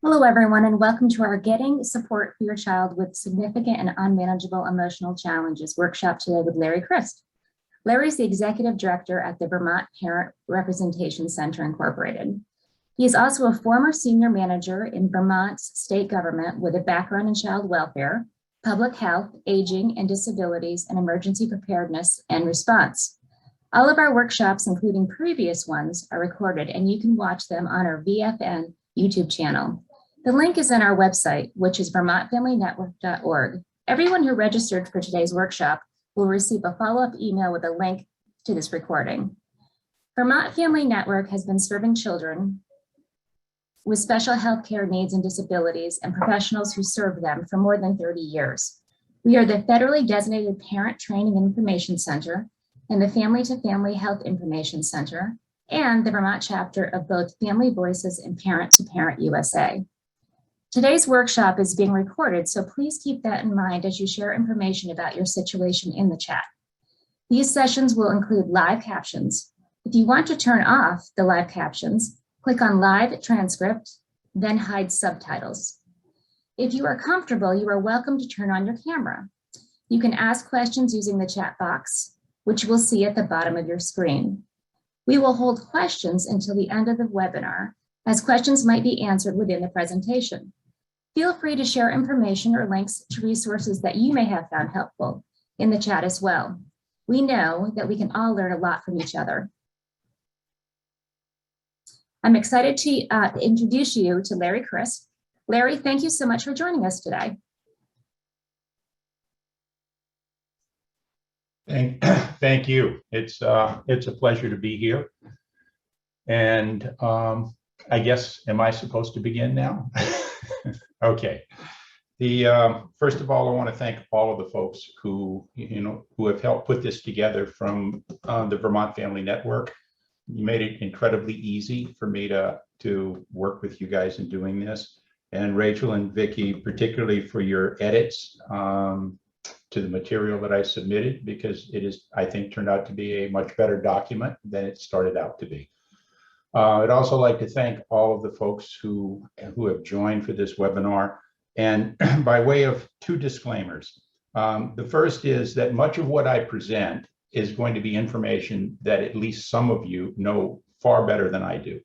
Hello, everyone, and welcome to our Getting Support for Your Child with Significant and Unmanageable Emotional Challenges workshop today with Larry Crist. Larry is the Executive Director at the Vermont Parent Representation Center, Incorporated. He is also a former senior manager in Vermont's state government with a background in child welfare, public health, aging and disabilities, and emergency preparedness and response. All of our workshops, including previous ones, are recorded, and you can watch them on our VFN YouTube channel. The link is on our website, which is vermontfamilynetwork.org. Everyone who registered for today's workshop will receive a follow-up email with a link to this recording. Vermont Family Network has been serving children with special health care needs and disabilities and professionals who serve them for more than 30 years. We are the federally designated Parent Training and Information Center and the Family to Family Health Information Center, and the Vermont chapter of both Family Voices and Parent to Parent USA. Today's workshop is being recorded, so please keep that in mind as you share information about your situation in the chat. These sessions will include live captions. If you want to turn off the live captions, click on Live Transcript, then hide subtitles. If you are comfortable, you are welcome to turn on your camera. You can ask questions using the chat box, which you will see at the bottom of your screen. We will hold questions until the end of the webinar, as questions might be answered within the presentation. Feel free to share information or links to resources that you may have found helpful in the chat as well. We know that we can all learn a lot from each other. I'm excited to introduce you to Larry Crist. Larry, thank you so much for joining us today. Thank you. It's a pleasure to be here. And I guess, am I supposed to begin now? Okay. First of all, I want to thank all of the folks who have helped put this together from the Vermont Family Network. You made it incredibly easy for me to work with you guys in doing this. And Rachel and Vicki, particularly for your edits to the material that I submitted, because it is, I think, turned out to be a much better document than it started out to be. I'd also like to thank all of the folks who have joined for this webinar. And by way of two disclaimers, the first is that much of what I present is going to be information that at least some of you know far better than I do.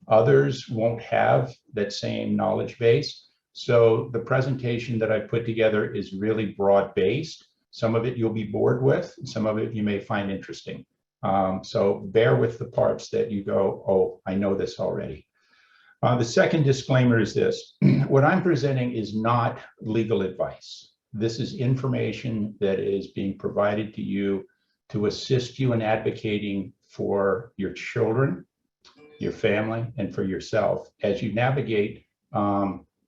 Others won't have that same knowledge base. So the presentation that I put together is really broad-based. Some of it you'll be bored with, and some of it you may find interesting. So bear with the parts that you go, oh, I know this already. The second disclaimer is this. What I'm presenting is not legal advice. This is information that is being provided to you to assist you in advocating for your children, your family, and for yourself as you navigate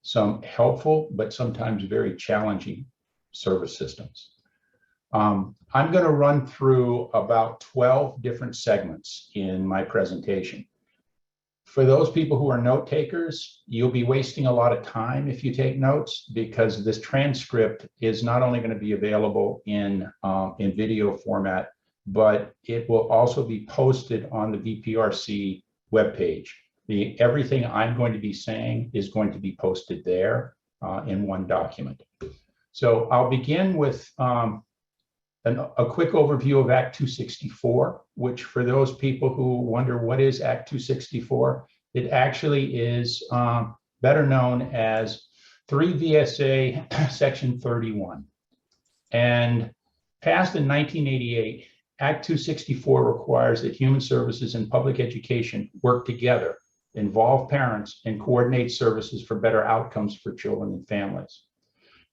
some helpful, but sometimes very challenging service systems. I'm going to run through about 12 different segments in my presentation. For those people who are note takers, you'll be wasting a lot of time if you take notes, because this transcript is not only going to be available in video format, but it will also be posted on the VPRC webpage. Everything I'm going to be saying is going to be posted there in one document. So I'll begin with a quick overview of Act 264, which for those people who wonder what is Act 264, it actually is better known as 3 VSA Section 31. And passed in 1988, Act 264 requires that human services and public education work together, involve parents, and coordinate services for better outcomes for children and families.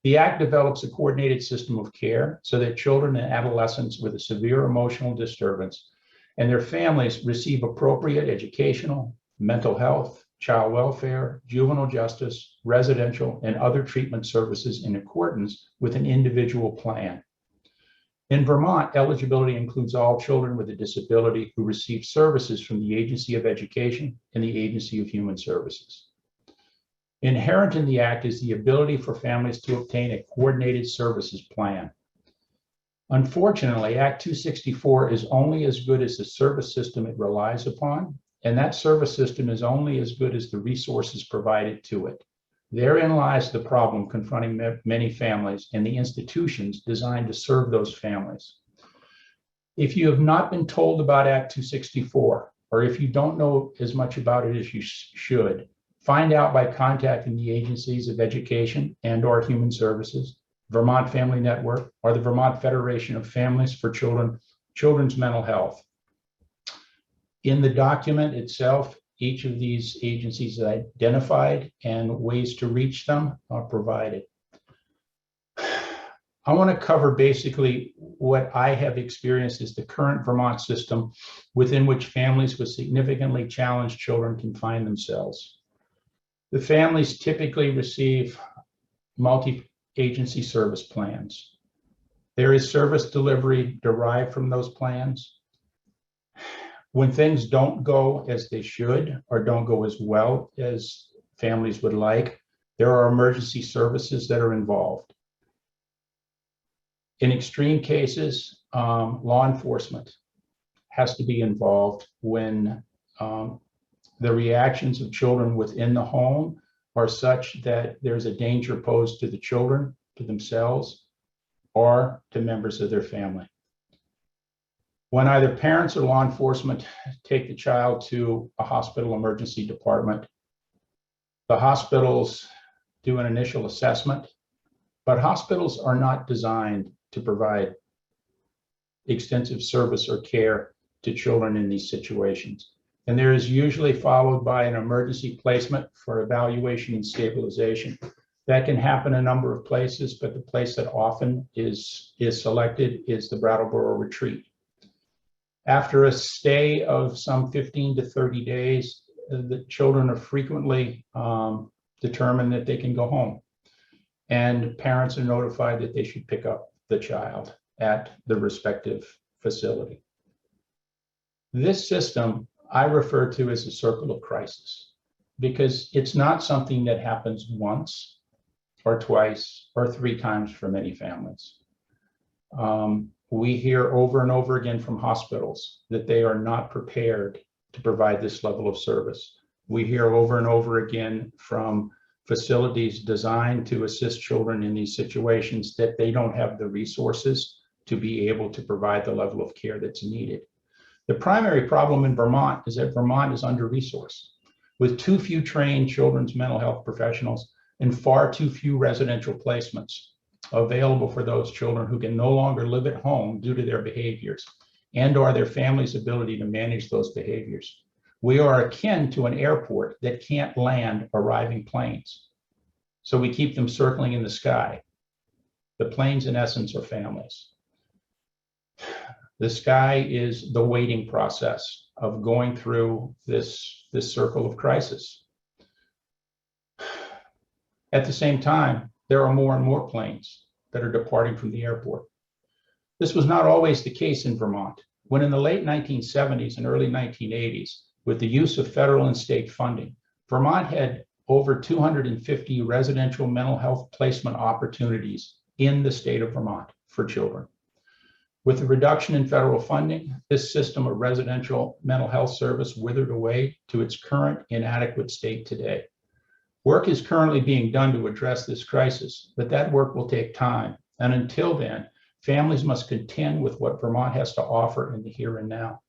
The Act develops a coordinated system of care so that children and adolescents with a severe emotional disturbance and their families receive appropriate educational, mental health, child welfare, juvenile justice, residential, and other treatment services in accordance with an individual plan. In Vermont, eligibility includes all children with a disability who receive services from the Agency of Education and the Agency of Human Services. Inherent in the Act is the ability for families to obtain a coordinated services plan. Unfortunately, Act 264 is only as good as the service system it relies upon, And that service system is only as good as the resources provided to it. Therein lies the problem confronting many families and the institutions designed to serve those families. If you have not been told about Act 264, or if you don't know as much about it as you should, find out by contacting the agencies of education and/or human services, Vermont Family Network, or the Vermont Federation of Families for Children's Mental Health. In the document itself, each of these agencies is identified and ways to reach them are provided. I want to cover basically what I have experienced as the current Vermont system within which families with significantly challenged children can find themselves. The families typically receive multi-agency service plans. There is service delivery derived from those plans. When things don't go as they should or don't go as well as families would like, there are emergency services that are involved. In extreme cases, law enforcement has to be involved when the reactions of children within the home are such that there's a danger posed to the children, to themselves, or to members of their family. When either parents or law enforcement take the child to a hospital emergency department, the hospitals do an initial assessment, but hospitals are not designed to provide extensive service or care to children in these situations. And there is usually followed by an emergency placement for evaluation and stabilization. That can happen a number of places, but the place that often is selected is the Brattleboro Retreat. After a stay of some 15 to 30 days, the children are frequently determined that they can go home. And parents are notified that they should pick up the child at the respective facility. This system I refer to as a circle of crisis, because it's not something that happens once or twice or 3 times for many families. We hear over and over again from hospitals that they are not prepared to provide this level of service. We hear over and over again from facilities designed to assist children in these situations that they don't have the resources to be able to provide the level of care that's needed. The primary problem in Vermont is that Vermont is under-resourced, with too few trained children's mental health professionals and far too few residential placements available for those children who can no longer live at home due to their behaviors and/or their family's ability to manage those behaviors. We are akin to an airport that can't land arriving planes, so we keep them circling in the sky. The planes, in essence, are families. The sky is the waiting process of going through this circle of crisis. At the same time, there are more and more planes that are departing from the airport. This was not always the case in Vermont. When in the late 1970s and early 1980s, with the use of federal and state funding, Vermont had over 250 residential mental health placement opportunities in the state of Vermont for children. With the reduction in federal funding, this system of residential mental health service withered away to its current inadequate state today. Work is currently being done to address this crisis, but that work will take time. And until then, families must contend with what Vermont has to offer in the here and now.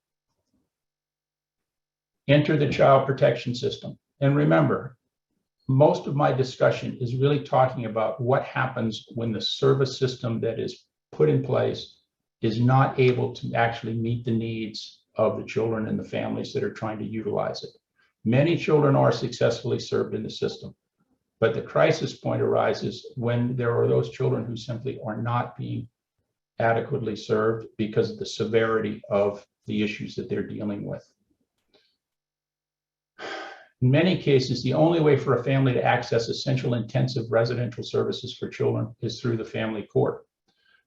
Enter the child protection system. And remember, most of my discussion is really talking about what happens when the service system that is put in place is not able to actually meet the needs of the children and the families that are trying to utilize it. Many children are successfully served in the system, but the crisis point arises when there are those children who simply are not being adequately served because of the severity of the issues that they're dealing with. In many cases, the only way for a family to access essential intensive residential services for children is through the family court,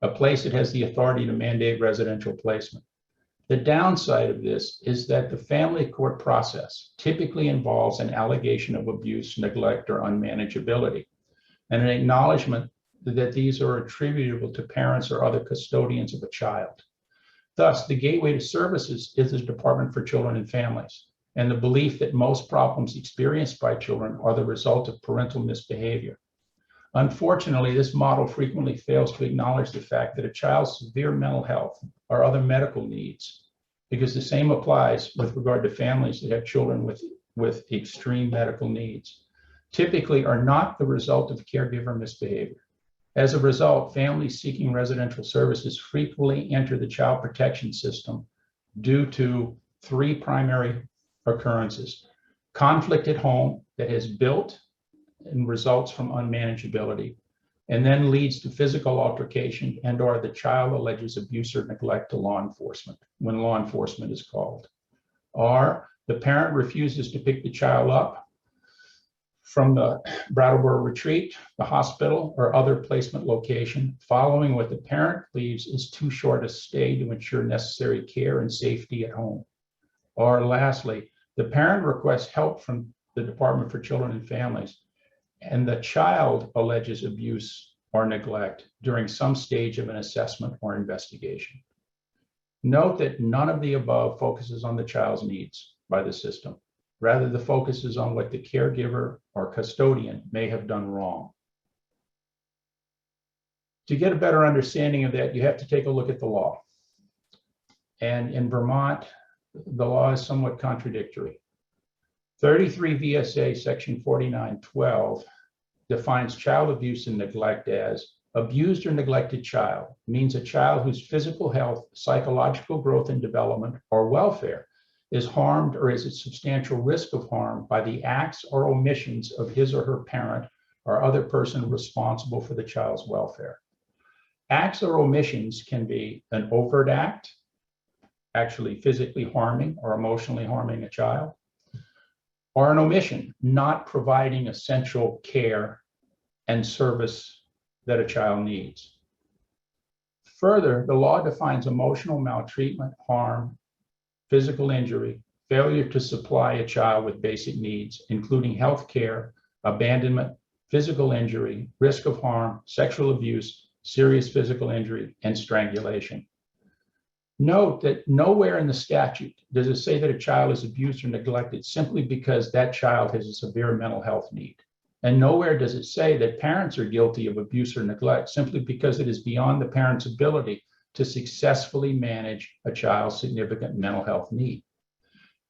a place that has the authority to mandate residential placement. The downside of this is that the family court process typically involves an allegation of abuse, neglect, or unmanageability, and an acknowledgement that these are attributable to parents or other custodians of a child. Thus, the gateway to services is the Department for Children and Families. and the belief that most problems experienced by children are the result of parental misbehavior. Unfortunately, this model frequently fails to acknowledge the fact that a child's severe mental health or other medical needs, because the same applies with regard to families that have children with extreme medical needs, typically are not the result of caregiver misbehavior. As a result, families seeking residential services frequently enter the child protection system due to three primary occurrences: conflict at home that has built and results from unmanageability, and then leads to physical altercation and/or the child alleges abuse or neglect to law enforcement when law enforcement is called. Or the parent refuses to pick the child up from the Brattleboro retreat, the hospital, or other placement location, following what the parent believes is too short a stay to ensure necessary care and safety at home. Or lastly, the parent requests help from the Department for Children and Families, and the child alleges abuse or neglect during some stage of an assessment or investigation. Note that none of the above focuses on the child's needs by the system. Rather, the focus is on what the caregiver or custodian may have done wrong. To get a better understanding of that, you have to take a look at the law. And in Vermont, the law is somewhat contradictory. 33 VSA section 4912 defines child abuse and neglect as abused or neglected child means a child whose physical health, psychological growth and development, or welfare is harmed or is at substantial risk of harm by the acts or omissions of his or her parent or other person responsible for the child's welfare. Acts or omissions can be an overt act, actually physically harming or emotionally harming a child, or an omission, not providing essential care and service that a child needs. Further, the law defines emotional maltreatment, harm, physical injury, failure to supply a child with basic needs, including health care, abandonment, physical injury, risk of harm, sexual abuse, serious physical injury, and strangulation. Note that nowhere in the statute does it say that a child is abused or neglected simply because that child has a severe mental health need. And nowhere does it say that parents are guilty of abuse or neglect simply because it is beyond the parent's ability to successfully manage a child's significant mental health need.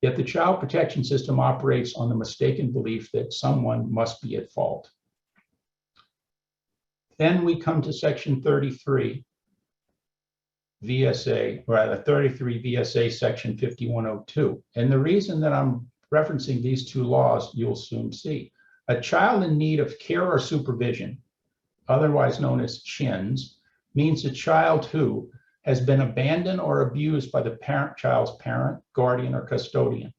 Yet the child protection system operates on the mistaken belief that someone must be at fault. Then we come to section 33 VSA, or rather 33 VSA section 5102. And the reason that I'm referencing these two laws, you'll soon see. A child in need of care or supervision, otherwise known as CHINS, means a child who has been abandoned or abused by the child's parent, guardian, or custodian.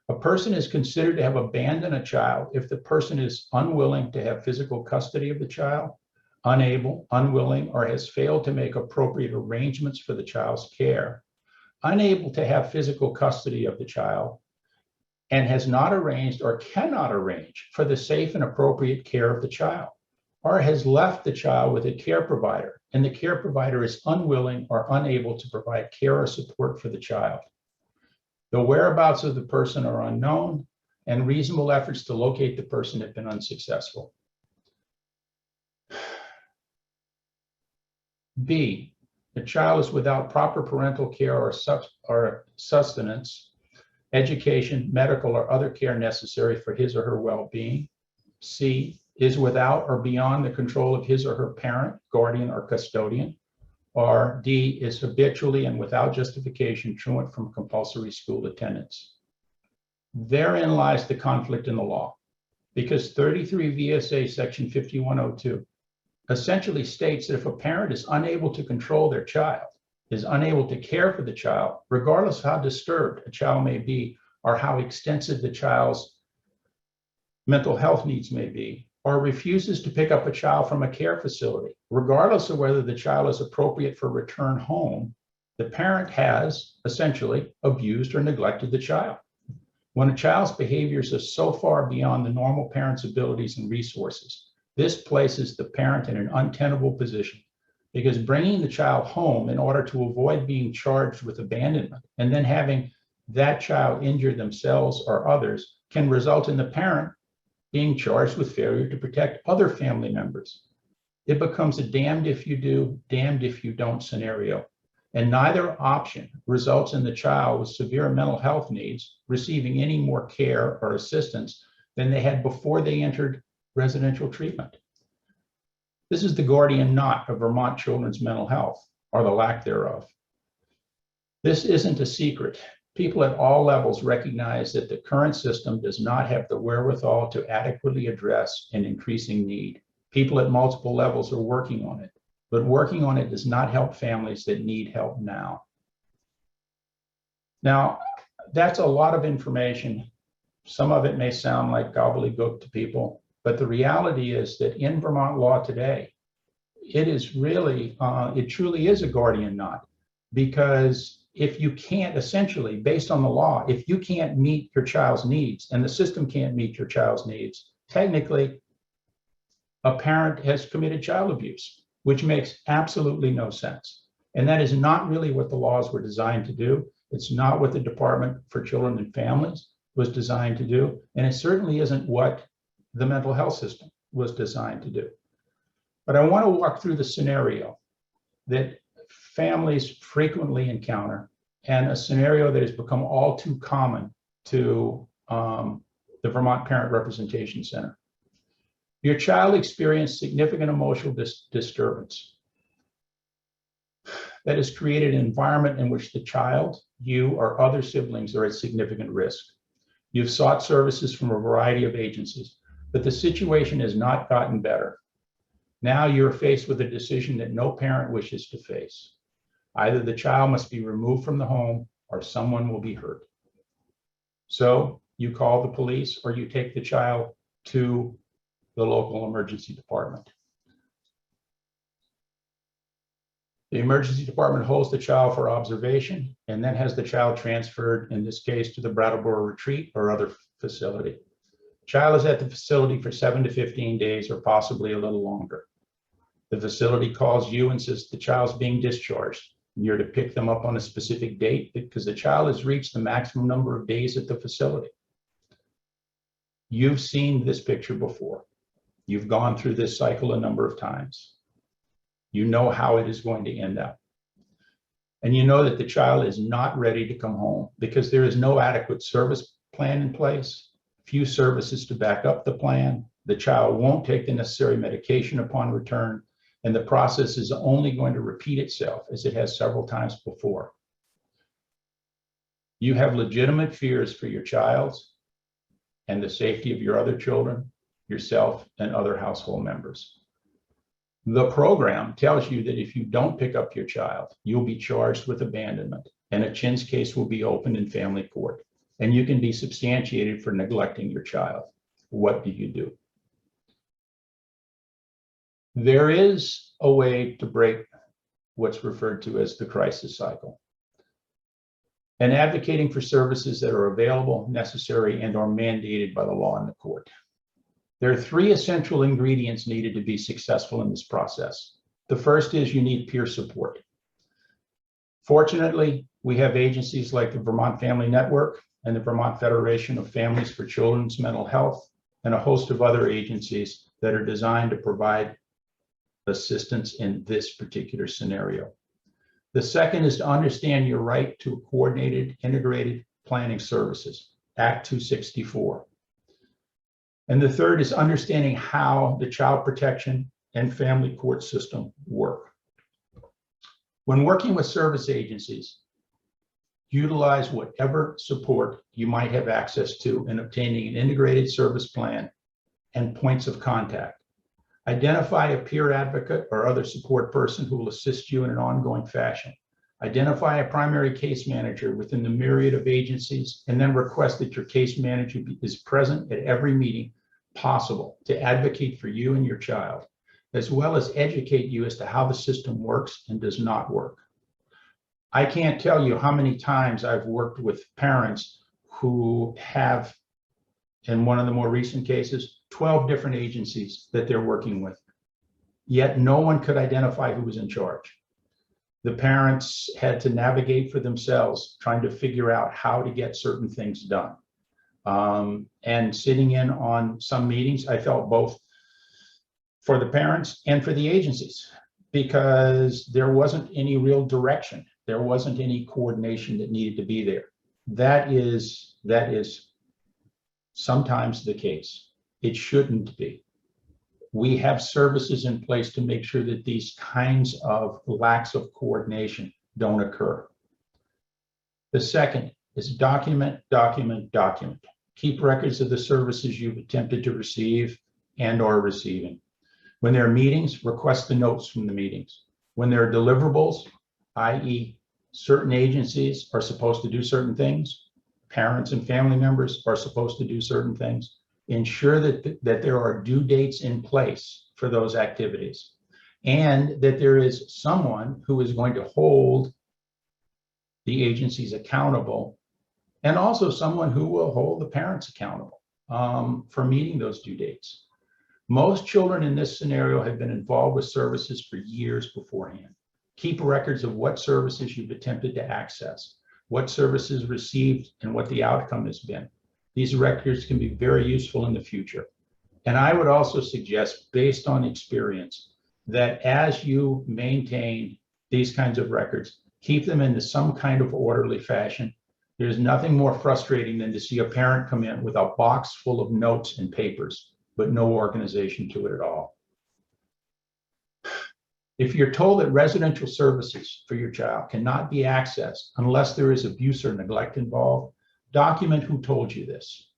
A person is considered to have abandoned a child if the person is unwilling to have physical custody of the child, unable, unwilling, or has failed to make appropriate arrangements for the child's care, unable to have physical custody of the child, and has not arranged or cannot arrange for the safe and appropriate care of the child, or has left the child with a care provider, and the care provider is unwilling or unable to provide care or support for the child. The whereabouts of the person are unknown, and reasonable efforts to locate the person have been unsuccessful. B, the child is without proper parental care or sustenance, education, medical, or other care necessary for his or her well-being. C, is without or beyond the control of his or her parent, guardian, or custodian. Or D, is habitually and without justification truant from compulsory school attendance. Therein lies the conflict in the law, because 33 VSA section 5102 essentially states that if a parent is unable to control their child, is unable to care for the child, regardless of how disturbed a child may be or how extensive the child's mental health needs may be, or refuses to pick up a child from a care facility, regardless of whether the child is appropriate for return home, the parent has essentially abused or neglected the child. When a child's behaviors are so far beyond the normal parent's abilities and resources, this places the parent in an untenable position, because bringing the child home in order to avoid being charged with abandonment and then having that child injure themselves or others can result in the parent being charged with failure to protect other family members. It becomes a damned if you do, damned if you don't scenario. And neither option results in the child with severe mental health needs receiving any more care or assistance than they had before they entered residential treatment. This is the Gordian knot of Vermont children's mental health, or the lack thereof. This isn't a secret. People at all levels recognize that the current system does not have the wherewithal to adequately address an increasing need. People at multiple levels are working on it, but working on it does not help families that need help now. Now, that's a lot of information. Some of it may sound like gobbledygook to people, but the reality is that in Vermont law today, it is really, it truly is a Gordian knot, because if you can't, essentially, based on the law, if you can't meet your child's needs and the system can't meet your child's needs, technically, a parent has committed child abuse, which makes absolutely no sense. And that is not really what the laws were designed to do. It's not what the Department for Children and Families was designed to do. And it certainly isn't what the mental health system was designed to do. But I want to walk through the scenario that families frequently encounter, and a scenario that has become all too common to the Vermont Parent Representation Center. Your child experienced significant emotional disturbance that has created an environment in which the child, you, or other siblings are at significant risk. You've sought services from a variety of agencies, but the situation has not gotten better. Now you're faced with a decision that no parent wishes to face. Either the child must be removed from the home or someone will be hurt. So you call the police or you take the child to the local emergency department. The emergency department holds the child for observation and then has the child transferred, in this case, to the Brattleboro retreat or other facility. Child is at the facility for 7 to 15 days or possibly a little longer. The facility calls you and says the child's being discharged. You're to pick them up on a specific date because the child has reached the maximum number of days at the facility. You've seen this picture before. You've gone through this cycle a number of times. You know how it is going to end up. And you know that the child is not ready to come home because there is no adequate service plan in place, few services to back up the plan. The child won't take the necessary medication upon return, and the process is only going to repeat itself as it has several times before. You have legitimate fears for your child's and the safety of your other children, yourself, and other household members. The program tells you that if you don't pick up your child, you'll be charged with abandonment, and a Chins case will be opened in family court, and you can be substantiated for neglecting your child. What do you do? There is a way to break what's referred to as the crisis cycle, and advocating for services that are available, necessary, and are mandated by the law in the court. There are 3 essential ingredients needed to be successful in this process. The first is you need peer support. Fortunately, we have agencies like the Vermont Family Network and the Vermont Federation of Families for Children's Mental Health, and a host of other agencies that are designed to provide assistance in this particular scenario. The second is to understand your right to coordinated, integrated planning services, Act 264. And the third is understanding how the child protection and family court system work. When working with service agencies, utilize whatever support you might have access to in obtaining an integrated service plan and points of contact. Identify a peer advocate or other support person who will assist you in an ongoing fashion. Identify a primary case manager within the myriad of agencies, and then request that your case manager is present at every meeting possible to advocate for you and your child, as well as educate you as to how the system works and does not work. I can't tell you how many times I've worked with parents who have, in one of the more recent cases, 12 different agencies that they're working with, yet no one could identify who was in charge. The parents had to navigate for themselves, trying to figure out how to get certain things done. And sitting in on some meetings, I felt both for the parents and for the agencies, because there wasn't any real direction. There wasn't any coordination that needed to be there. That is sometimes the case. It shouldn't be. We have services in place to make sure that these kinds of lacks of coordination don't occur. The second is document, document, document. Keep records of the services you've attempted to receive and are receiving. When there are meetings, request the notes from the meetings. When there are deliverables, i.e. certain agencies are supposed to do certain things, parents and family members are supposed to do certain things, ensure that there are due dates in place for those activities, and that there is someone who is going to hold the agencies accountable, and also someone who will hold the parents accountable for meeting those due dates. Most children in this scenario have been involved with services for years beforehand. Keep records of what services you've attempted to access, what services received, and what the outcome has been. These records can be very useful in the future. And I would also suggest, based on experience, that as you maintain these kinds of records, keep them into some kind of orderly fashion. There's nothing more frustrating than to see a parent come in with a box full of notes and papers, but no organization to it at all. If you're told that residential services for your child cannot be accessed unless there is abuse or neglect involved, document who told you this,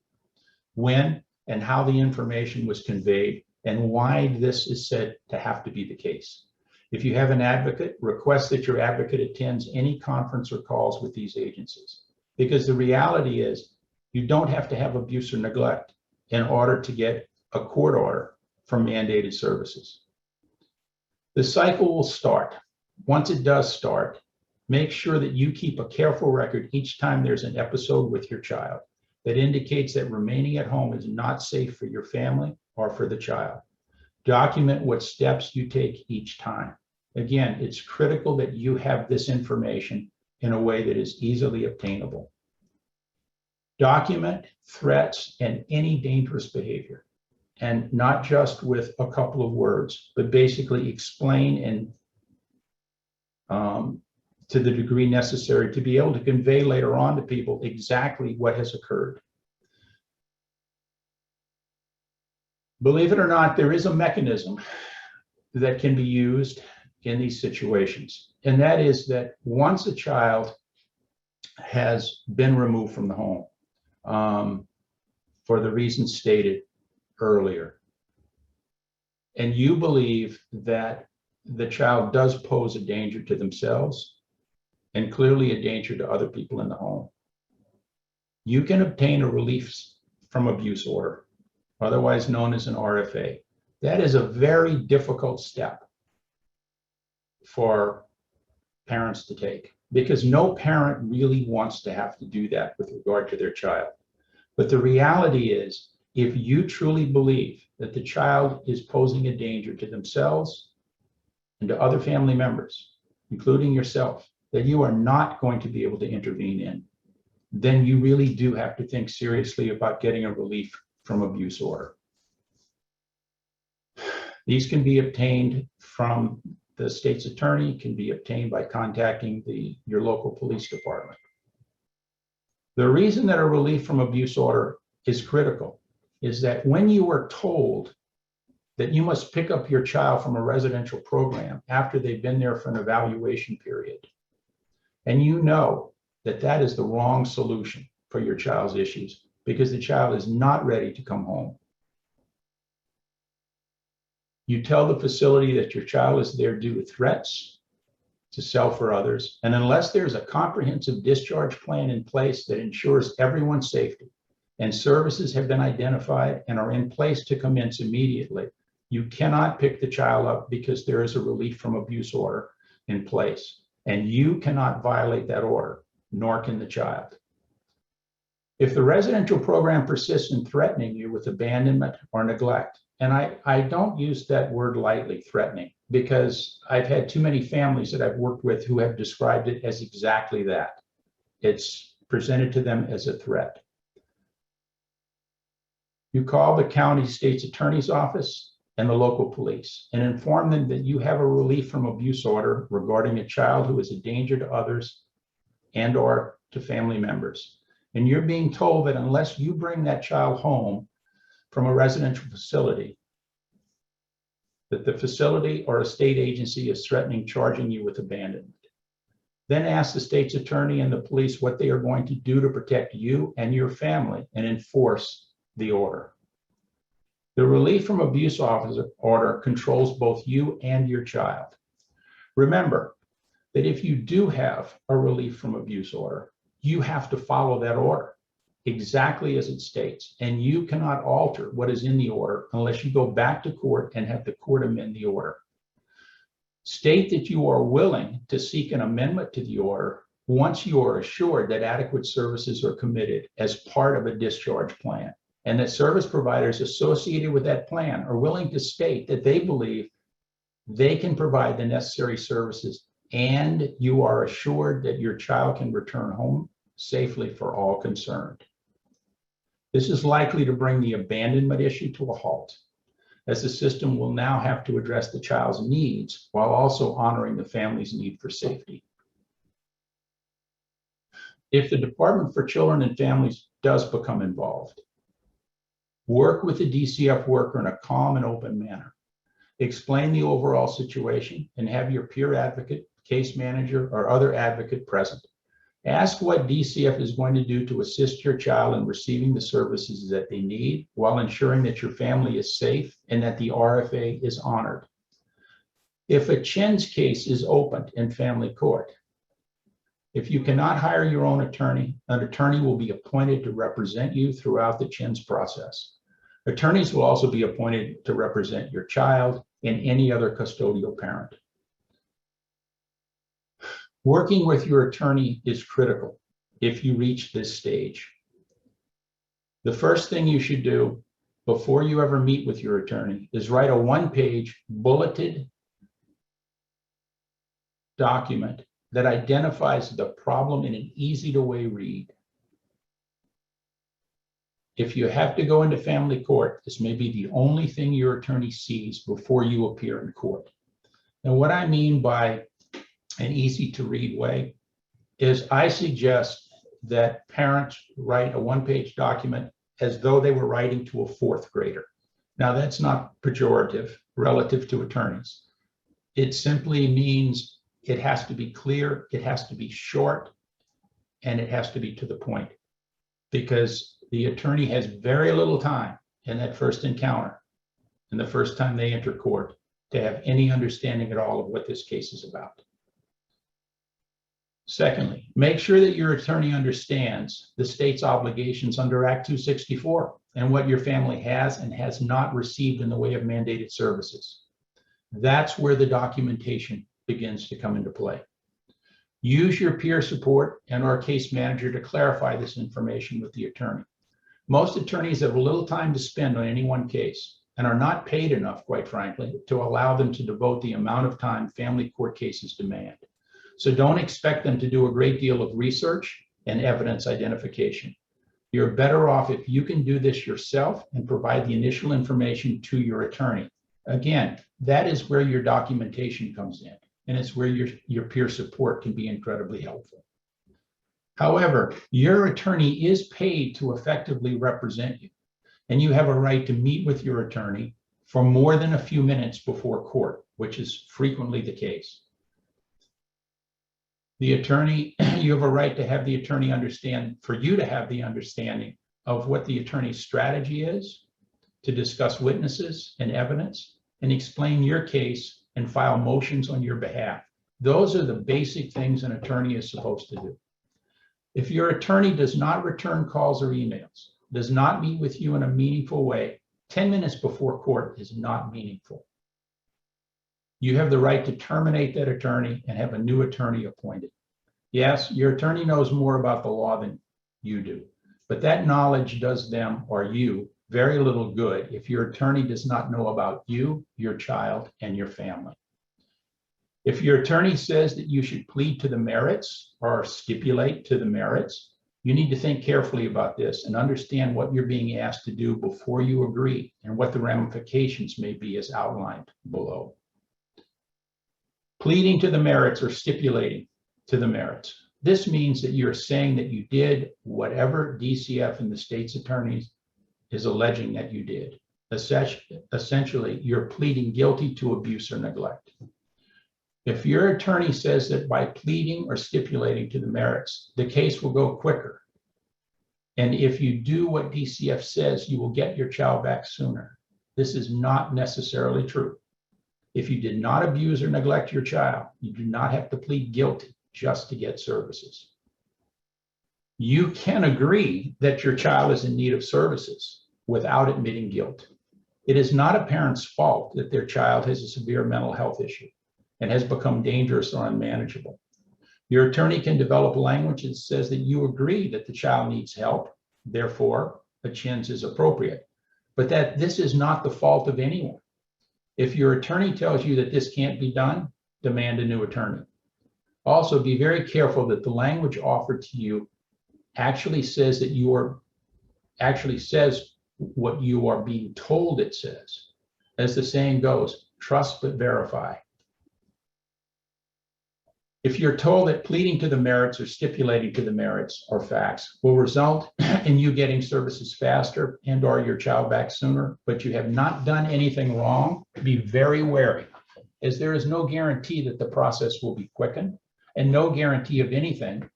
when and how the information was conveyed, and why this is said to have to be the case. If you have an advocate, request that your advocate attends any conference or calls with these agencies, because the reality is you don't have to have abuse or neglect in order to get a court order for mandated services. The cycle will start. Once it does start, make sure that you keep a careful record each time there's an episode with your child that indicates that remaining at home is not safe for your family or for the child. Document what steps you take each time. Again, it's critical that you have this information in a way that is easily obtainable. Document threats and any dangerous behavior, and not just with a couple of words, but basically explain and to the degree necessary to be able to convey later on to people exactly what has occurred. Believe it or not, there is a mechanism that can be used in these situations, and that is that once a child has been removed from the home for the reasons stated earlier, and you believe that the child does pose a danger to themselves and clearly a danger to other people in the home, you can obtain a relief from abuse order, otherwise known as an RFA. That is a very difficult step for parents to take, because no parent really wants to have to do that with regard to their child. But the reality is, if you truly believe that the child is posing a danger to themselves and to other family members, including yourself, that you are not going to be able to intervene in, then you really do have to think seriously about getting a relief from abuse order. These can be obtained from the state's attorney, can be obtained by contacting your local police department. The reason that a relief from abuse order is critical is that when you are told that you must pick up your child from a residential program after they've been there for an evaluation period, and you know that that is the wrong solution for your child's issues because the child is not ready to come home, you tell the facility that your child is there due to threats, to self or others, and unless there's a comprehensive discharge plan in place that ensures everyone's safety and services have been identified and are in place to commence immediately, you cannot pick the child up because there is a relief from abuse order in place, and you cannot violate that order, nor can the child. If the residential program persists in threatening you with abandonment or neglect, and I don't use that word lightly, threatening, because I've had too many families that I've worked with who have described it as exactly that. It's presented to them as a threat. You call the county state's attorney's office and the local police and inform them that you have a relief from abuse order regarding a child who is a danger to others and or to family members. And you're being told that unless you bring that child home from a residential facility, that the facility or a state agency is threatening charging you with abandonment. Then ask the state's attorney and the police what they are going to do to protect you and your family and enforce the order. The relief from abuse order controls both you and your child. Remember that if you do have a relief from abuse order, you have to follow that order exactly as it states, and you cannot alter what is in the order unless you go back to court and have the court amend the order. State that you are willing to seek an amendment to the order once you are assured that adequate services are committed as part of a discharge plan, and that service providers associated with that plan are willing to state that they believe they can provide the necessary services, and you are assured that your child can return home safely for all concerned. This is likely to bring the abandonment issue to a halt, as the system will now have to address the child's needs while also honoring the family's need for safety. If the Department for Children and Families does become involved, work with the DCF worker in a calm and open manner. Explain the overall situation and have your peer advocate, case manager, or other advocate present. Ask what DCF is going to do to assist your child in receiving the services that they need while ensuring that your family is safe and that the RFA is honored. If a CHINS case is opened in family court, if you cannot hire your own attorney, an attorney will be appointed to represent you throughout the CHINS process. Attorneys will also be appointed to represent your child and any other custodial parent. Working with your attorney is critical if you reach this stage. The first thing you should do before you ever meet with your attorney is write a one-page bulleted document that identifies the problem in an easy-to-way read. If you have to go into family court, this may be the only thing your attorney sees before you appear in court. And what I mean by an easy to read way is I suggest that parents write a one-page document as though they were writing to a fourth grader. Now, that's not pejorative relative to attorneys. It simply means it has to be clear, it has to be short, and it has to be to the point, because the attorney has very little time in that first encounter and the first time they enter court to have any understanding at all of what this case is about. Secondly, make sure that your attorney understands the state's obligations under Act 264 and what your family has and has not received in the way of mandated services. That's where the documentation begins to come into play. Use your peer support and our case manager to clarify this information with the attorney. Most attorneys have little time to spend on any one case and are not paid enough, quite frankly, to allow them to devote the amount of time family court cases demand. So don't expect them to do a great deal of research and evidence identification. You're better off if you can do this yourself and provide the initial information to your attorney. Again, that is where your documentation comes in, and it's where your peer support can be incredibly helpful. However, your attorney is paid to effectively represent you, and you have a right to meet with your attorney for more than a few minutes before court, which is frequently the case. The attorney, you have a right to have the attorney understand, for you to have the understanding of what the attorney's strategy is, to discuss witnesses and evidence, and explain your case and file motions on your behalf. Those are the basic things an attorney is supposed to do. If your attorney does not return calls or emails, does not meet with you in a meaningful way, 10 minutes before court is not meaningful. You have the right to terminate that attorney and have a new attorney appointed. Yes, your attorney knows more about the law than you do, but that knowledge does them or you very little good if your attorney does not know about you, your child, and your family. If your attorney says that you should plead to the merits or stipulate to the merits, you need to think carefully about this and understand what you're being asked to do before you agree and what the ramifications may be as outlined below. Pleading to the merits or stipulating to the merits. This means that you're saying that you did whatever DCF and the state's attorneys is alleging that you did. Essentially, you're pleading guilty to abuse or neglect. If your attorney says that by pleading or stipulating to the merits, the case will go quicker. And if you do what DCF says, you will get your child back sooner. This is not necessarily true. If you did not abuse or neglect your child, you do not have to plead guilty just to get services. You can agree that your child is in need of services without admitting guilt. It is not a parent's fault that their child has a severe mental health issue and has become dangerous or unmanageable. Your attorney can develop language that says that you agree that the child needs help, therefore a CHINS is appropriate, but that this is not the fault of anyone. If your attorney tells you that this can't be done, demand a new attorney. Also, be very careful that the language offered to you actually says that says what you are being told it says. As the saying goes, trust but verify. If you're told that pleading to the merits or stipulating to the merits or facts will result in you getting services faster and or your child back sooner, but you have not done anything wrong, be very wary, as there is no guarantee that the process will be quickened and no guarantee of anything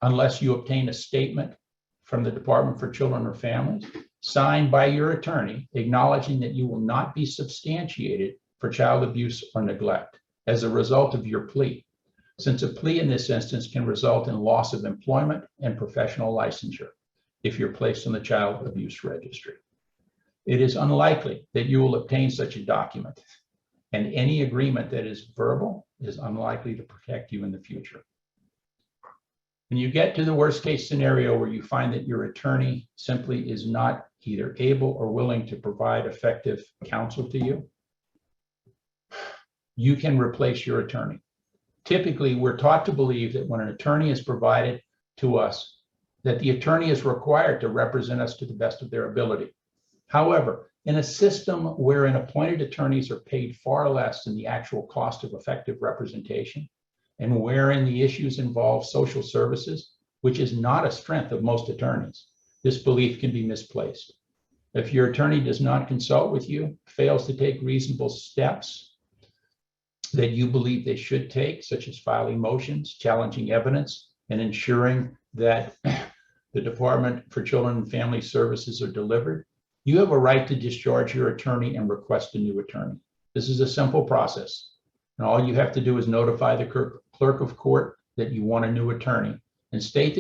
unless you obtain a statement from the Department for Children or Families signed by your attorney acknowledging that you will not be substantiated for child abuse or neglect as a result of your plea, since a plea in this instance can result in loss of employment and professional licensure if you're placed on the child abuse registry. It is unlikely that you will obtain such a document, and any agreement that is verbal is unlikely to protect you in the future. When you get to the worst case scenario where you find that your attorney simply is not either able or willing to provide effective counsel to you, you can replace your attorney. Typically, we're taught to believe that when an attorney is provided to us, that the attorney is required to represent us to the best of their ability. However, in a system wherein appointed attorneys are paid far less than the actual cost of effective representation, and wherein the issues involve social services, which is not a strength of most attorneys, this belief can be misplaced. If your attorney does not consult with you, fails to take reasonable steps that you believe they should take, such as filing motions, challenging evidence, and ensuring that the Department for Children and Family Services are delivered, you have a right to discharge your attorney and request a new attorney. This is a simple process, and all you have to do is notify the clerk of court that you want a new attorney and state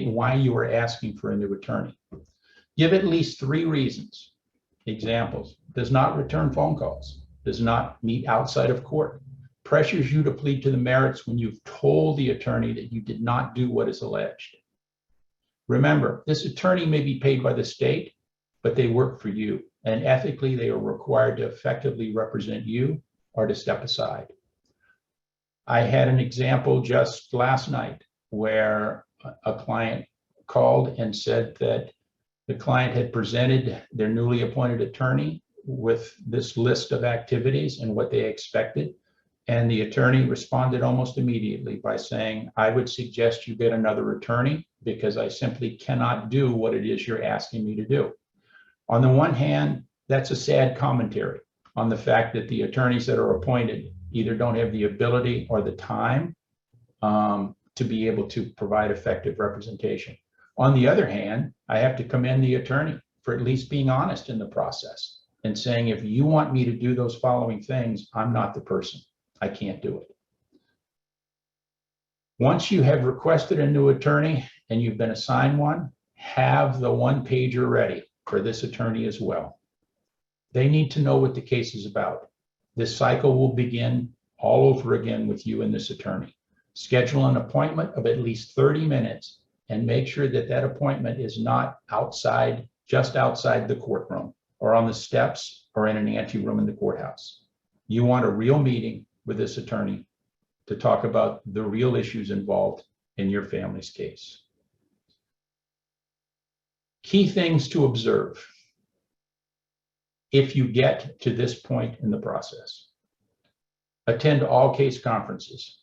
why you are asking for a new attorney. Give at least 3 reasons. Examples: does not return phone calls, does not meet outside of court, pressures you to plead to the merits when you've told the attorney that you did not do what is alleged. Remember, this attorney may be paid by the state, but they work for you, and ethically they are required to effectively represent you or to step aside. I had an example just last night where a client called and said that the client had presented their newly appointed attorney with this list of activities and what they expected. And the attorney responded almost immediately by saying, I would suggest you get another attorney because I simply cannot do what it is you're asking me to do. On the one hand, that's a sad commentary on the fact that the attorneys that are appointed either don't have the ability or the time to be able to provide effective representation. On the other hand, I have to commend the attorney for at least being honest in the process and saying, if you want me to do those following things, I'm not the person. I can't do it. Once you have requested a new attorney and you've been assigned one, have the 1-pager ready for this attorney as well. They need to know what the case is about. This cycle will begin all over again with you and this attorney. Schedule an appointment of at least 30 minutes and make sure that that appointment is not just outside the courtroom or on the steps or in an anteroom in the courthouse. You want a real meeting with this attorney to talk about the real issues involved in your family's case. Key things to observe if you get to this point in the process. Attend all case conferences.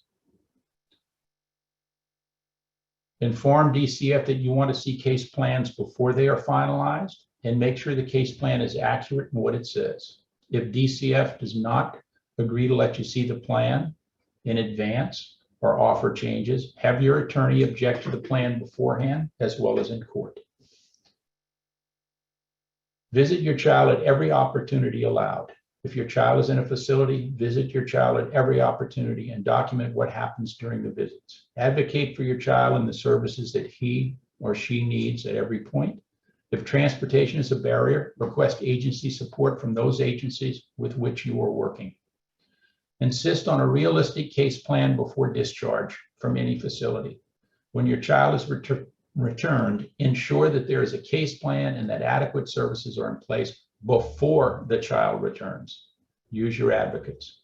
Inform DCF that you want to see case plans before they are finalized, and make sure the case plan is accurate in what it says. If DCF does not agree to let you see the plan in advance or offer changes, have your attorney object to the plan beforehand as well as in court. Visit your child at every opportunity allowed. If your child is in a facility, visit your child at every opportunity and document what happens during the visits. Advocate for your child and the services that he or she needs at every point. If transportation is a barrier, request agency support from those agencies with which you are working. Insist on a realistic case plan before discharge from any facility. When your child is returned, ensure that there is a case plan and that adequate services are in place before the child returns. Use your advocates.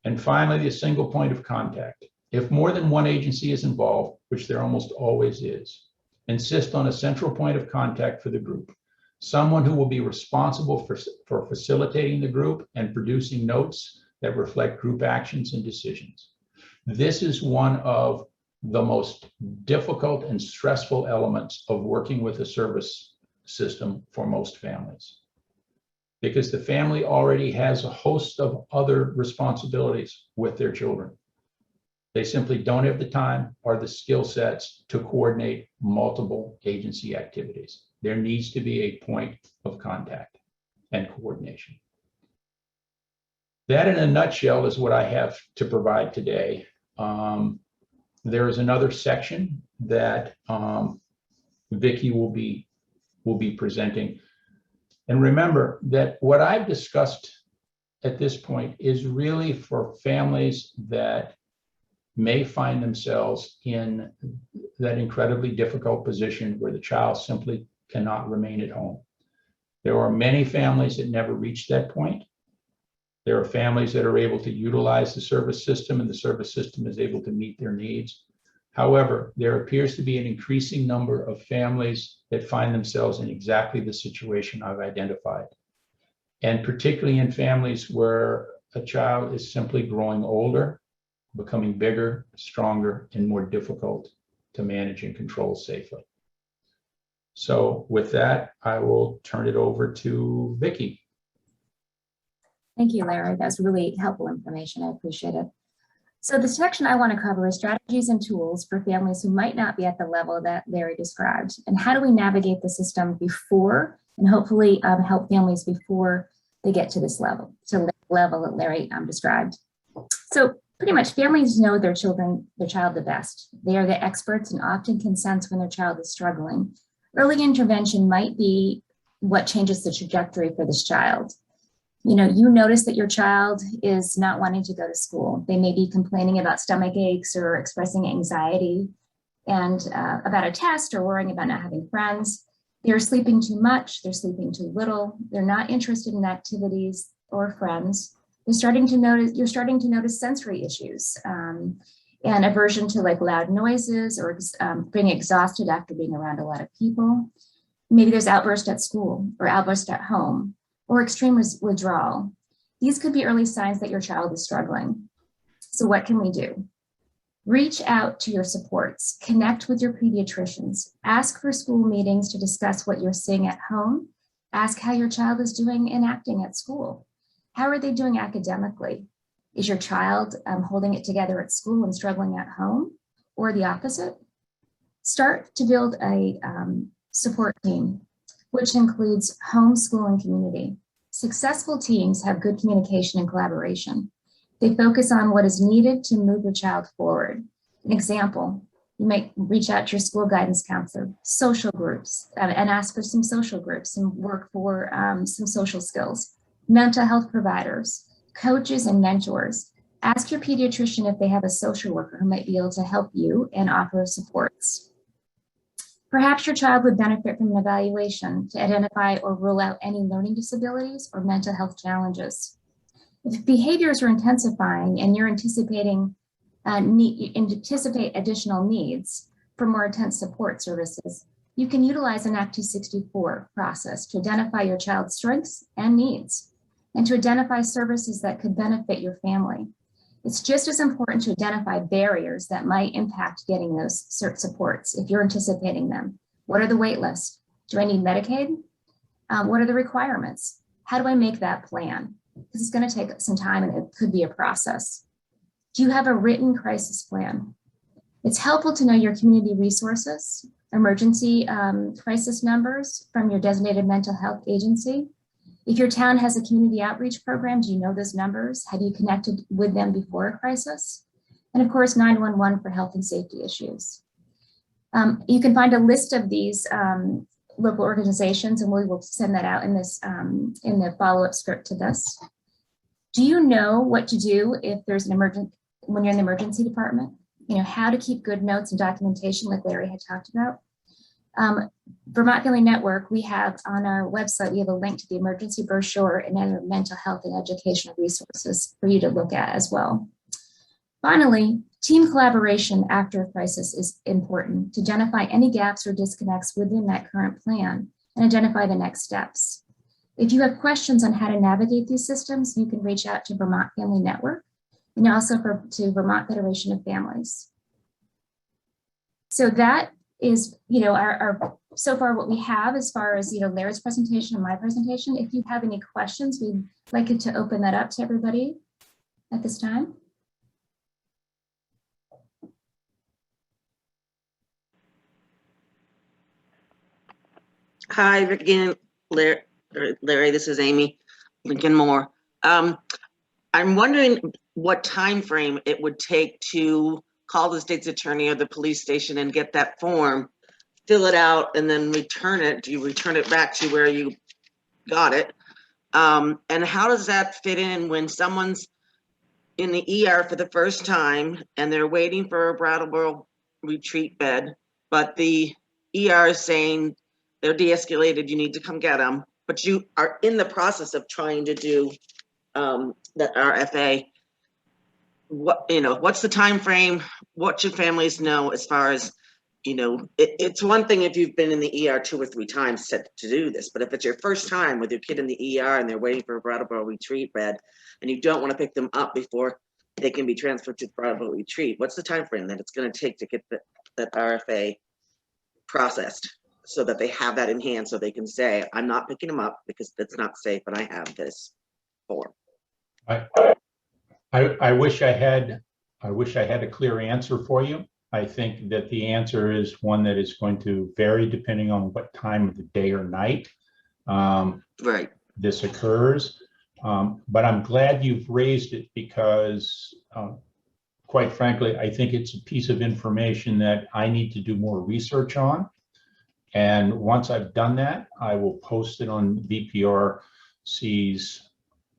And finally, the single point of contact. If more than one agency is involved, which there almost always is, insist on a central point of contact for the group. Someone who will be responsible for facilitating the group and producing notes that reflect group actions and decisions. This is one of the most difficult and stressful elements of working with a service system for most families, because the family already has a host of other responsibilities with their children. They simply don't have the time or the skill sets to coordinate multiple agency activities. There needs to be a point of contact and coordination. That in a nutshell is what I have to provide today. There is another section that Vicki will be presenting. And remember that what I've discussed at this point is really for families that may find themselves in that incredibly difficult position where the child simply cannot remain at home. There are many families that never reach that point. There are families that are able to utilize the service system and the service system is able to meet their needs. However, there appears to be an increasing number of families that find themselves in exactly the situation I've identified. And particularly in families where a child is simply growing older, becoming bigger, stronger, and more difficult to manage and control safely. So with that, I will turn it over to Vicki. Thank you, Larry. That's really helpful information. I appreciate it. So the section I want to cover is strategies and tools for families who might not be at the level that Larry described. And how do we navigate the system before and hopefully help families before they get to this level, to the level that Larry described. So pretty much families know their child the best. They are the experts and often can sense when their child is struggling. Early intervention might be what changes the trajectory for this child. You notice that your child is not wanting to go to school. They may be complaining about stomach aches or expressing anxiety and about a test or worrying about not having friends. They're sleeping too much, they're sleeping too little, they're not interested in activities or friends. You're starting to notice sensory issues and aversion to like loud noises or being exhausted after being around a lot of people. Maybe there's outburst at school or outburst at home, or extreme withdrawal. These could be early signs that your child is struggling. So what can we do? Reach out to your supports, connect with your pediatricians, ask for school meetings to discuss what you're seeing at home, ask how your child is doing and acting at school. How are they doing academically? Is your child holding it together at school and struggling at home, or the opposite? Start to build a support team, which includes home, school, and community. Successful teams have good communication and collaboration. They focus on what is needed to move your child forward. An example, you might reach out to your school guidance counselor, social groups, and ask for some social groups and work for some social skills. Mental health providers, coaches, and mentors. Ask your pediatrician if they have a social worker who might be able to help you and offer supports. Perhaps your child would benefit from an evaluation to identify or rule out any learning disabilities or mental health challenges. If behaviors are intensifying and you're anticipating anticipate additional needs for more intense support services, you can utilize an Act 264 process to identify your child's strengths and needs and to identify services that could benefit your family. It's just as important to identify barriers that might impact getting those supports if you're anticipating them. What are the wait lists? Do I need Medicaid? What are the requirements? How do I make that plan? Because it's going to take some time and it could be a process. Do you have a written crisis plan? It's helpful to know your community resources, emergency crisis numbers from your designated mental health agency. If your town has a community outreach program, do you know those numbers? Have you connected with them before a crisis? And of course, 911 for health and safety issues. You can find a list of these local organizations, and we will send that out in this in the follow-up script to this. Do you know what to do if there's an emergency when you're in the emergency department? You know, how to keep good notes and documentation like Larry had talked about. Vermont Family Network, we have on our website, we have a link to the emergency brochure and other mental health and educational resources for you to look at as well. Finally, team collaboration after a crisis is important to identify any gaps or disconnects within that current plan and identify the next steps. If you have questions on how to navigate these systems, you can reach out to Vermont Family Network and also to Vermont Federation of Families. So that is, you know, our so far what we have as far as, you know, Larry's presentation and my presentation. If you have any questions, we'd like it to open that up to everybody at this time. Hi, again, Larry, this is Amy Lincoln Moore. I'm wondering what time frame it would take to call the state's attorney or the police station and get that form, fill it out, and then return it. Do you return it back to where you got it? And how does that fit in when someone's in the ER for the first time and they're waiting for a Brattleboro retreat bed, but the ER is saying they're de-escalated, you need to come get them, but you are in the process of trying to do that RFA? What, you know, what's the time frame? What should families know as far as, you know, it's one thing if you've been in the ER 2 or 3 times to do this, but if it's your first time with your kid in the ER and they're waiting for a Brattleboro retreat bed and you don't want to pick them up before they can be transferred to Brattleboro retreat, what's the time frame that it's going to take to get that RFA processed so that they have that in hand so they can say, I'm not picking them up because that's not safe, but I have this form? I wish I had a clear answer for you. I think that the answer is one that is going to vary depending on what time of the day or night Right. this occurs. But I'm glad you've raised it because, quite frankly, I think it's a piece of information that I need to do more research on. And once I've done that, I will post it on VPRC's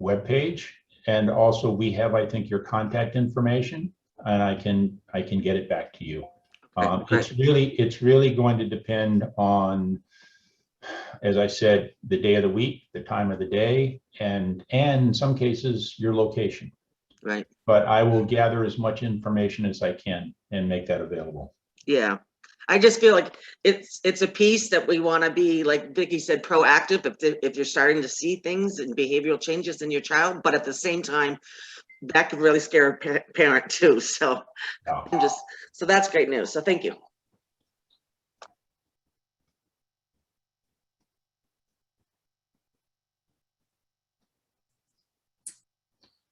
webpage. And also we have, I think, your contact information, and I can get it back to you. It's really going to depend on, as I said, the day of the week, the time of the day, and in some cases your location. Right. But I will gather as much information as I can and make that available. Yeah. I just feel like it's a piece that we want to be, like Vicki said, proactive if you're starting to see things and behavioral changes in your child, but at the same time, that could really scare a parent too. So so that's great news. So thank you.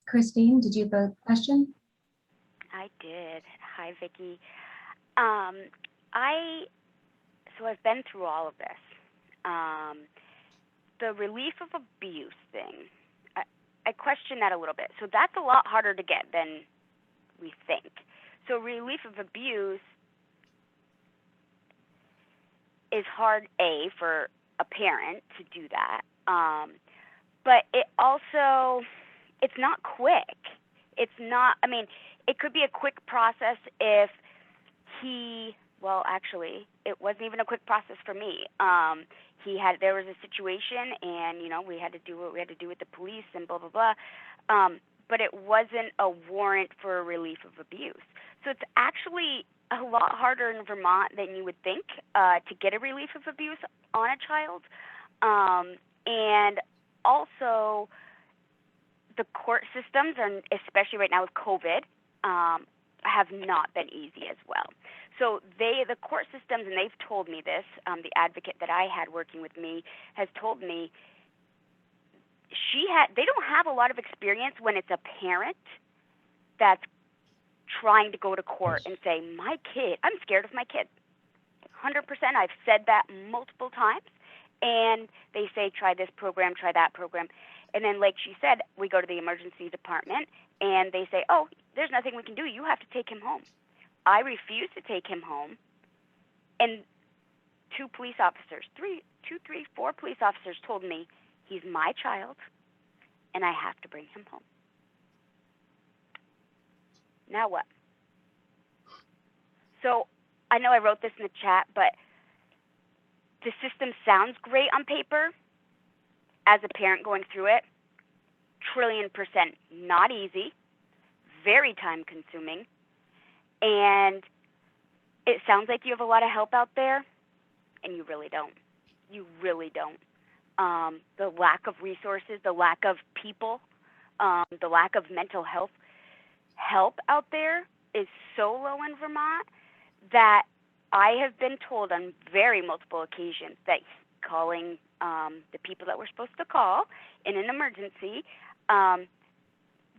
Christine, did you have a question? I did. Hi, Vicki. So I've been through all of this. The relief of abuse thing, I question that a little bit. So that's a lot harder to get than we think. So relief of abuse is hard, for a parent to do that. But it's not quick. It's not, I mean, it could be a quick process if he well, actually, it wasn't even a quick process for me. There was a situation, and, you know, we had to do what we had to do with the police and blah, blah, blah. But it wasn't a warrant for a relief of abuse. So it's actually a lot harder in Vermont than you would think to get a relief of abuse on a child. And also, the court systems, and especially right now with COVID, have not been easy as well. So the court systems, and they've told me this, the advocate that I had working with me has told me they don't have a lot of experience when it's a parent that's trying to go to court and say, my kid, I'm scared of my kid. 100%. I've said that multiple times. And they say, try this program, try that program. And then, like she said, we go to the emergency department, and they say, oh, there's nothing we can do. You have to take him home. I refuse to take him home. And 4 police officers told me, he's my child, and I have to bring him home. Now what? So I know I wrote this in the chat, but the system sounds great on paper. As a parent going through it, 1,000,000,000% not easy, very time consuming, and it sounds like you have a lot of help out there, and you really don't. You really don't. The lack of resources, the lack of people, the lack of mental health help out there is so low in Vermont that I have been told on very multiple occasions that calling the people that we're supposed to call in an emergency,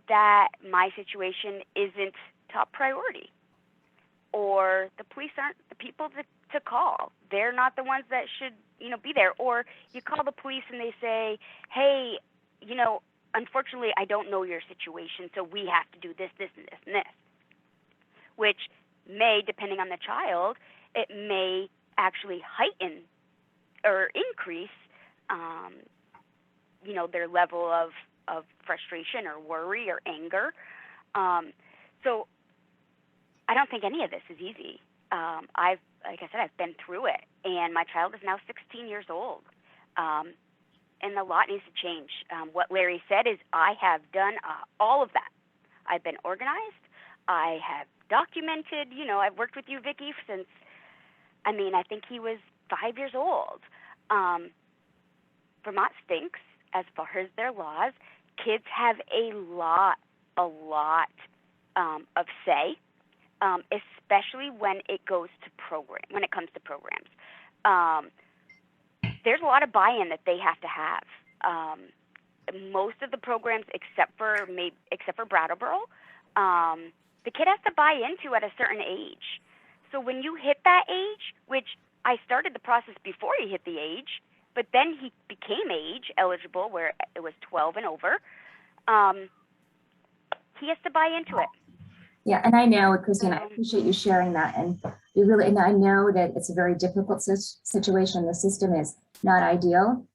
that my situation isn't top priority, or the police aren't the people to call. They're not the ones that should, be there. Or you call the police and they say, hey, unfortunately, I don't know your situation, so we have to do this, this, and this, and this, which may, depending on the child, it may actually heighten or increase, their level of frustration or worry or anger. So I don't think any of this is easy. Like I said, I've been through it, and my child is now 16 years old, and a lot needs to change. What Larry said is I have done all of that. I've been organized. I have documented. I've worked with you, Vicki, since, I think he was 5 years old. Vermont stinks as far as their laws. Kids have a lot of say, especially when it comes to programs. There's a lot of buy-in that they have to have. Most of the programs, except for Brattleboro, the kid has to buy into at a certain age. So when you hit that age, which I started the process before he hit the age, but then he became age eligible where it was 12 and over, he has to buy into it. Yeah, and I know, Christine, I appreciate you sharing that. And I know that it's a very difficult situation. The system is not ideal.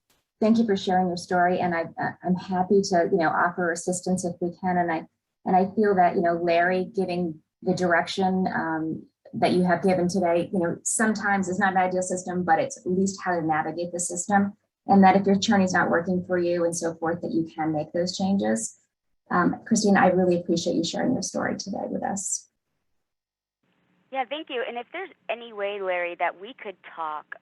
Thank you for sharing your story. And I'm happy to, offer assistance if we can. And I feel that, Larry giving the direction that you have given today, sometimes it's not an ideal system, but it's at least how to navigate the system. And that if your attorney's not working for you and so forth, that you can make those changes. Christine, I really appreciate you sharing your story today with us. Yeah, thank you. And if there's any way, Larry, that we could talk,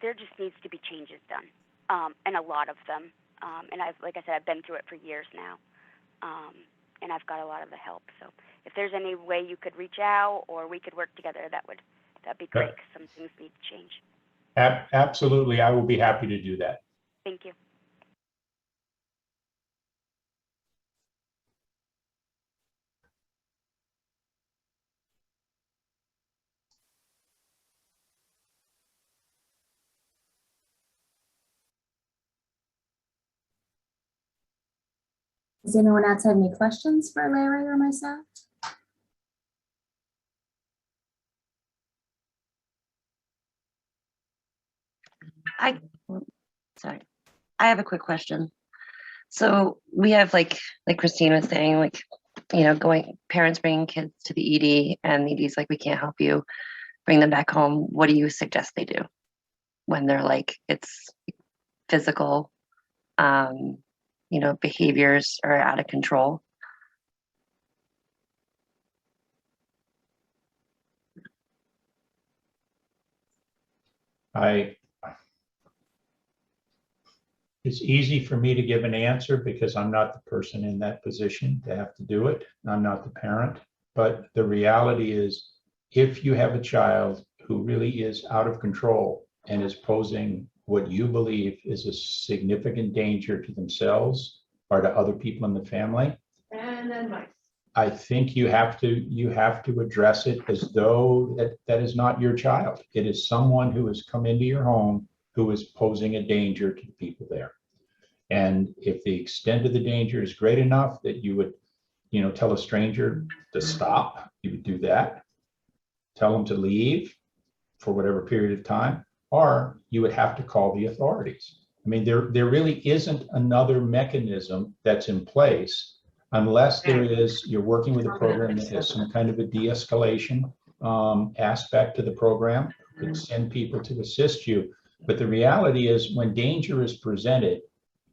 there just needs to be changes done, and a lot of them. And like I said, I've been through it for years now, and I've got a lot of the help. So if there's any way you could reach out or we could work together, that'd be great, because some things need to change. Absolutely, I will be happy to do that. Thank you. Does anyone else have any questions for Larry or myself? I have a quick question. So we have like Christine was saying, parents bringing kids to the ED, and the ED's like, we can't help you. bring them back home, what do you suggest they do when they're like, it's physical, behaviors are out of control? It's easy for me to give an answer because I'm not the person in that position to have to do it. I'm not the parent. But the reality is, if you have a child who really is out of control and is posing what you believe is a significant danger to themselves or to other people in the family, I think you have to address it as though that is not your child. It is someone who has come into your home who is posing a danger to the people there. And if the extent of the danger is great enough that you would, tell a stranger to stop, you would do that. Tell them to leave for whatever period of time, or you would have to call the authorities. I mean, there really isn't another mechanism that's in place unless you're working with a program that has some kind of a de-escalation aspect to the program, could send people to assist you. But the reality is, when danger is presented,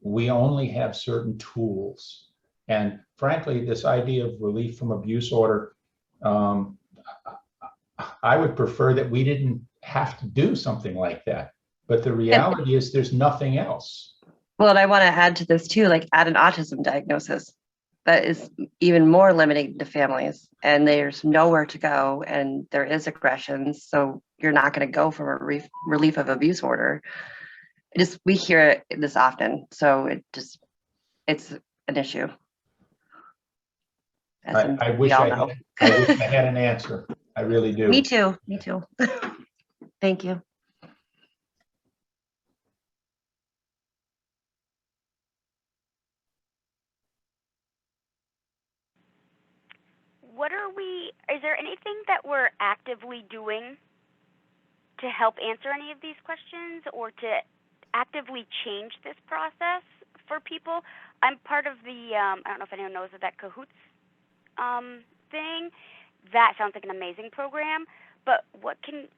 we only have certain tools. And frankly, this idea of relief from abuse order, I would prefer that we didn't have to do something like that. But the reality is there's nothing else. Well, and I want to add to this too, like add an autism diagnosis. That is even more limiting to families, and there's nowhere to go, and there is aggression. So you're not going to go for a relief of abuse order. We hear this often, so it's an issue. I wish I had an answer. I really do. Me too. Thank you. Is there anything that we're actively doing to help answer any of these questions or to actively change this process for people? I'm part of the, I don't know if anyone knows of that Cahoots thing. That sounds like an amazing program, but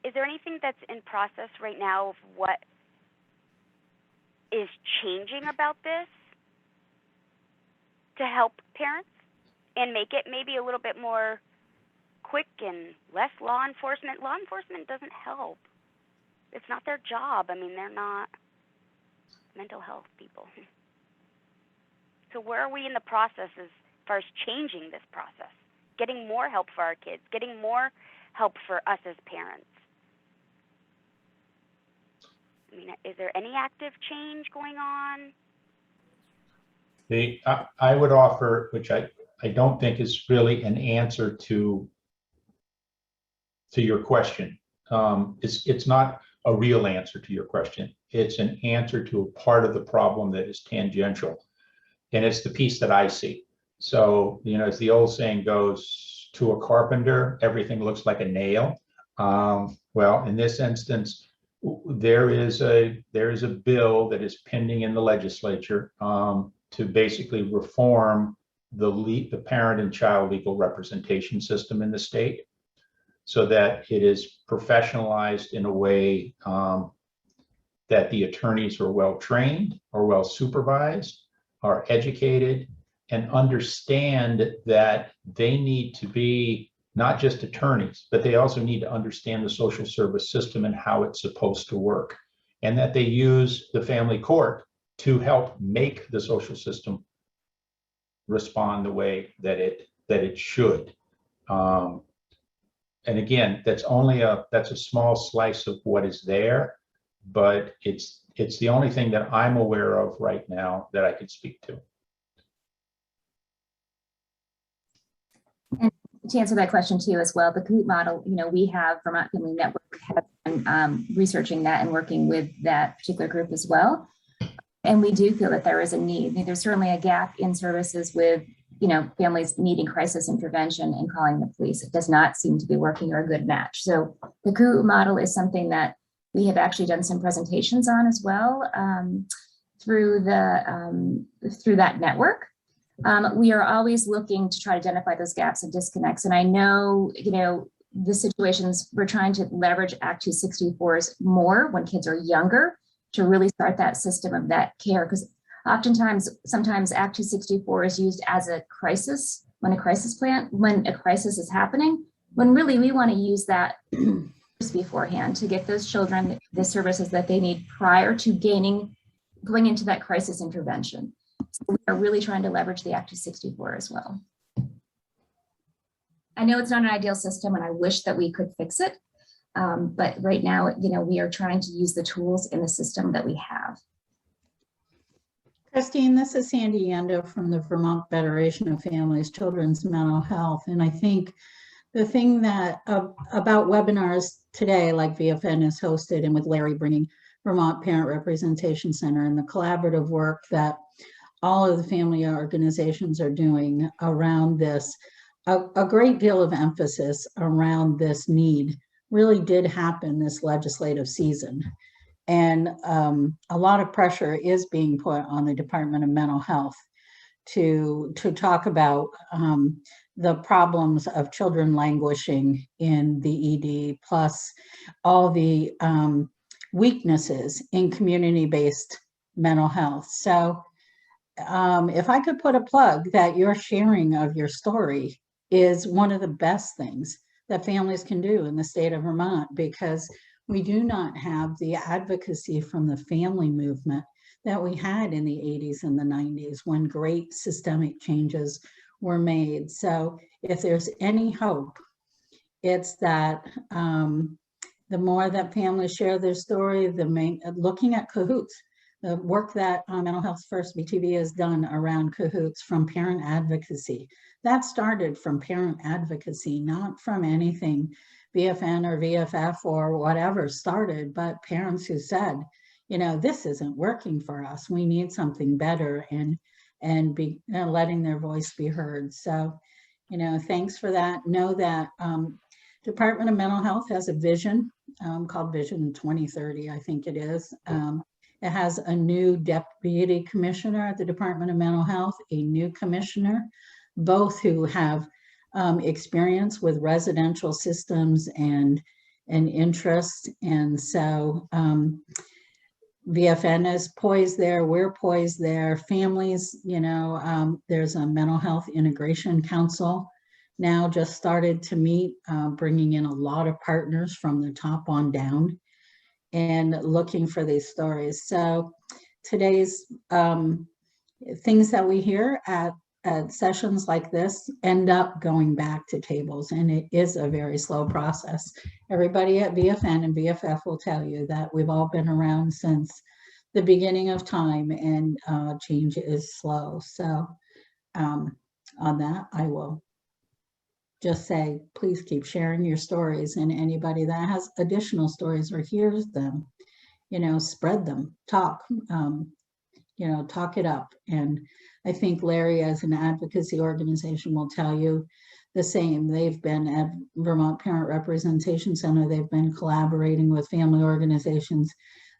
is there anything that's in process right now of what is changing about this to help parents and make it maybe a little bit more quick and less law enforcement? Law enforcement doesn't help. It's not their job. I mean, they're not mental health people. So where are we in the process as far as changing this process? Getting more help for our kids, getting more help for us as parents. I mean, is there any active change going on? I would offer, which I don't think is really an answer to your question. It's not a real answer to your question. It's an answer to a part of the problem that is tangential. And it's the piece that I see. So, as the old saying goes, to a carpenter, everything looks like a nail. Well, in this instance, there is a bill that is pending in the legislature to basically reform the parent and child legal representation system in the state, so that it is professionalized in a way that the attorneys are well trained, are well supervised, are educated, and understand that they need to be not just attorneys, but they also need to understand the social service system and how it's supposed to work, and that they use the family court to help make the social system respond the way that it should. And again, that's a small slice of what is there, but it's the only thing that I'm aware of right now that I could speak to. And to answer that question too as well, the COOT model, we have Vermont Family Network has been researching that and working with that particular group as well. And we do feel that there is a need. There's certainly a gap in services with, families needing crisis intervention and calling the police. It does not seem to be working or a good match. So the COOT model is something that we have actually done some presentations on as well through that network. We are always looking to try to identify those gaps and disconnects. And I know, the situations, we're trying to leverage Act 264s more when kids are younger to really start that system of that care. Because sometimes Act 264 is used as a crisis, when a crisis is happening, when really we want to use that beforehand to get those children the services that they need prior to going into that crisis intervention. So we are really trying to leverage the Act 264 as well. I know it's not an ideal system and I wish that we could fix it. But right now, we are trying to use the tools in the system that we have. Christine, this is Sandy Yendo from the Vermont Federation of Families, Children's Mental Health. And I think the thing that about webinars today, like VFN is hosted, and with Larry bringing Vermont Parent Representation Center and the collaborative work that all of the family organizations are doing around this, a great deal of emphasis around this need really did happen this legislative season. And a lot of pressure is being put on the Department of Mental Health to talk about the problems of children languishing in the ED, plus all the weaknesses in community-based mental health. So if I could put a plug, that your sharing of your story is one of the best things that families can do in the state of Vermont, because we do not have the advocacy from the family movement that we had in the 80s and the 90s when great systemic changes were made. So if there's any hope, it's that the more that families share their story, looking at cahoots, the work that Mental Health First BTV has done around cahoots from parent advocacy. That started from parent advocacy, not from anything VFN or VFF or whatever started, but parents who said, this isn't working for us. We need something better, and letting their voice be heard. So, thanks for that. Know that Department of Mental Health has a vision called Vision 2030, I think it is. It has a new deputy commissioner at the Department of Mental Health, a new commissioner, both who have experience with residential systems and interest. And so VFN is poised there, we're poised there. Families, there's a mental health integration council now just started to meet, bringing in a lot of partners from the top on down and looking for these stories. So today's things that we hear at sessions like this end up going back to tables, and it is a very slow process. Everybody at VFN and VFF will tell you that we've all been around since the beginning of time, and change is slow. So on that, I will just say, please keep sharing your stories, and anybody that has additional stories or hears them, spread them, talk it up. And I think Larry, as an advocacy organization, will tell you the same. They've been at Vermont Parent Representation Center. They've been collaborating with family organizations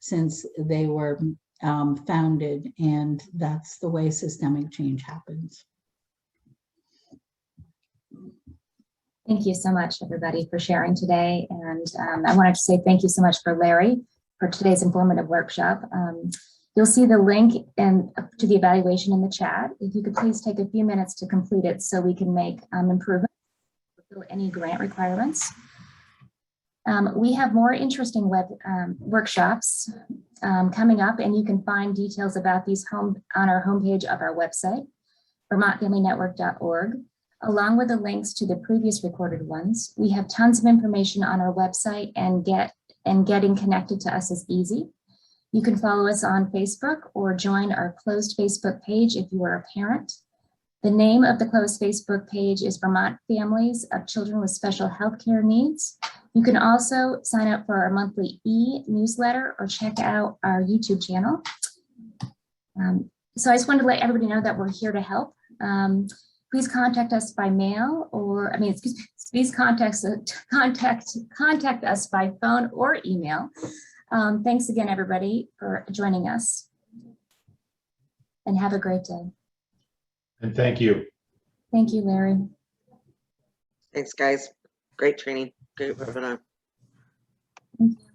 since they were founded, and that's the way systemic change happens. Thank you so much, everybody, for sharing today. And I wanted to say thank you so much for Larry for today's informative workshop. You'll see the link to the evaluation in the chat. If you could please take a few minutes to complete it so we can make improvements, fulfill any grant requirements. We have more interesting workshops coming up, and you can find details about these on our homepage of our website, vermontfamilynetwork.org, along with the links to the previous recorded ones. We have tons of information on our website, and getting connected to us is easy. You can follow us on Facebook or join our closed Facebook page if you are a parent. The name of the closed Facebook page is Vermont Families of Children with Special Healthcare Needs. You can also sign up for our monthly e-newsletter or check out our YouTube channel. So I just wanted to let everybody know that we're here to help. Please contact us by mail, please contact us by phone or email. Thanks again, everybody, for joining us, and have a great day. And thank you. Thank you, Larry. Thanks, guys. Great training. Great webinar. Thank you.